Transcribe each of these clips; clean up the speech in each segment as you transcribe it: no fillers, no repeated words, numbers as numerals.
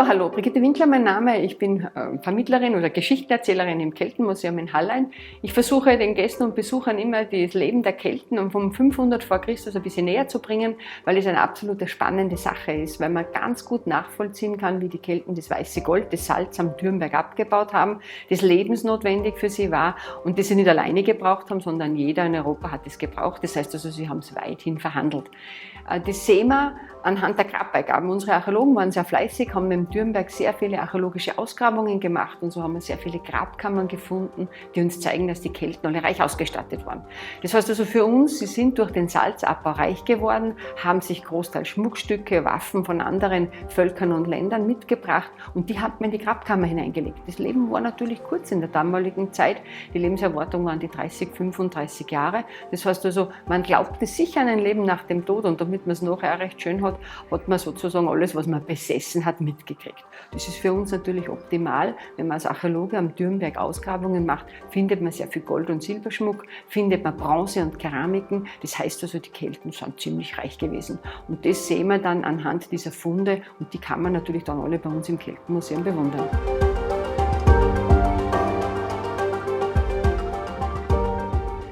hallo, Brigitte Winkler mein Name. Ich bin Vermittlerin oder Geschichtenerzählerin im Keltenmuseum in Hallein. Ich versuche den Gästen und Besuchern immer das Leben der Kelten um 500 vor Christus ein bisschen näher zu bringen, weil es eine absolute spannende Sache ist, weil man ganz gut nachvollziehen kann, wie die Kelten das weiße Gold, das Salz am Dürnberg abgebaut haben, das lebensnotwendig für sie war und das sie nicht alleine gebraucht haben, sondern jeder in Europa hat es gebraucht. Das heißt also, sie haben es weithin verhandelt. Das sehen wir anhand der Grabbeigaben. Unsere Archäologen waren sehr fleißig, haben im Dürnberg sehr viele archäologische Ausgrabungen gemacht und so haben wir sehr viele Grabkammern gefunden, die uns zeigen, dass die Kelten alle reich ausgestattet waren. Das heißt also für uns, sie sind durch den Salzabbau reich geworden, haben sich großteils Schmuckstücke, Waffen von anderen Völkern und Ländern mitgebracht und die hat man in die Grabkammer hineingelegt. Das Leben war natürlich kurz in der damaligen Zeit. Die Lebenserwartung waren die 30, 35 Jahre. Das heißt also, man glaubte sicher an ein Leben nach dem Tod und damit man es nachher recht schön hat man sozusagen alles, was man besessen hat, mitgekriegt. Das ist für uns natürlich optimal. Wenn man als Archäologe am Dürnberg Ausgrabungen macht, findet man sehr viel Gold- und Silberschmuck, findet man Bronze und Keramiken. Das heißt also, die Kelten sind ziemlich reich gewesen. Und das sehen wir dann anhand dieser Funde und die kann man natürlich dann alle bei uns im Keltenmuseum bewundern.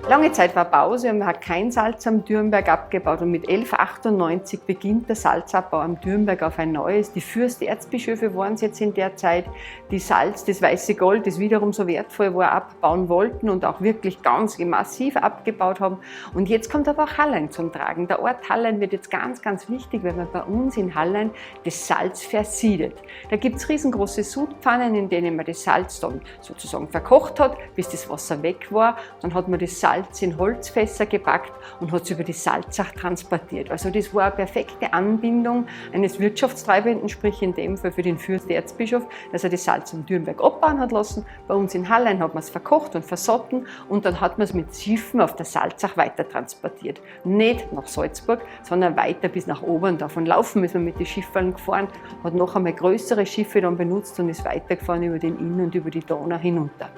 Lange Zeit war Pause und man hat kein Salz am Dürnberg abgebaut und mit 1198 beginnt der Salzabbau am Dürnberg auf ein neues. Die Fürsterzbischöfe waren es jetzt in der Zeit, die Salz, das weiße Gold, das wiederum so wertvoll war, abbauen wollten und auch wirklich ganz massiv abgebaut haben. Und jetzt kommt aber auch Hallein zum Tragen. Der Ort Hallein wird jetzt ganz, ganz wichtig, weil man bei uns in Hallein das Salz versiedet. Da gibt es riesengroße Sudpfannen, in denen man das Salz dann sozusagen verkocht hat, bis das Wasser weg war. Dann hat man das Salz in Holzfässer gepackt und hat es über die Salzach transportiert. Also das war eine perfekte Anbindung eines Wirtschaftstreibenden, sprich in dem Fall für den Fürsterzbischof, dass er das Salz am Dürnberg abbauen hat lassen. Bei uns in Hallein hat man es verkocht und versotten und dann hat man es mit Schiffen auf der Salzach weiter transportiert. Nicht nach Salzburg, sondern weiter bis nach Oberndorf. Und laufen ist man mit den Schiffen gefahren, hat noch einmal größere Schiffe dann benutzt und ist weitergefahren über den Inn und über die Donau hinunter.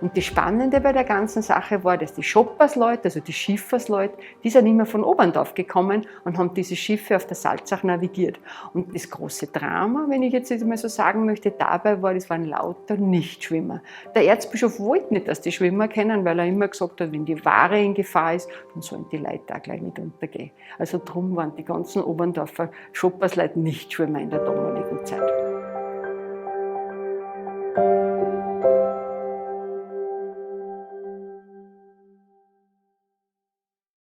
Und das Spannende bei der ganzen Sache war, dass die Schoppersleute, also die Schiffersleute, die sind immer von Oberndorf gekommen und haben diese Schiffe auf der Salzach navigiert. Und das große Drama, wenn ich jetzt mal so sagen möchte, dabei war, das waren lauter Nichtschwimmer. Der Erzbischof wollte nicht, dass die Schwimmer kennen, weil er immer gesagt hat, wenn die Ware in Gefahr ist, dann sollen die Leute auch gleich mit untergehen. Also drum waren die ganzen Oberndorfer Schoppersleute Nichtschwimmer in der damaligen Zeit.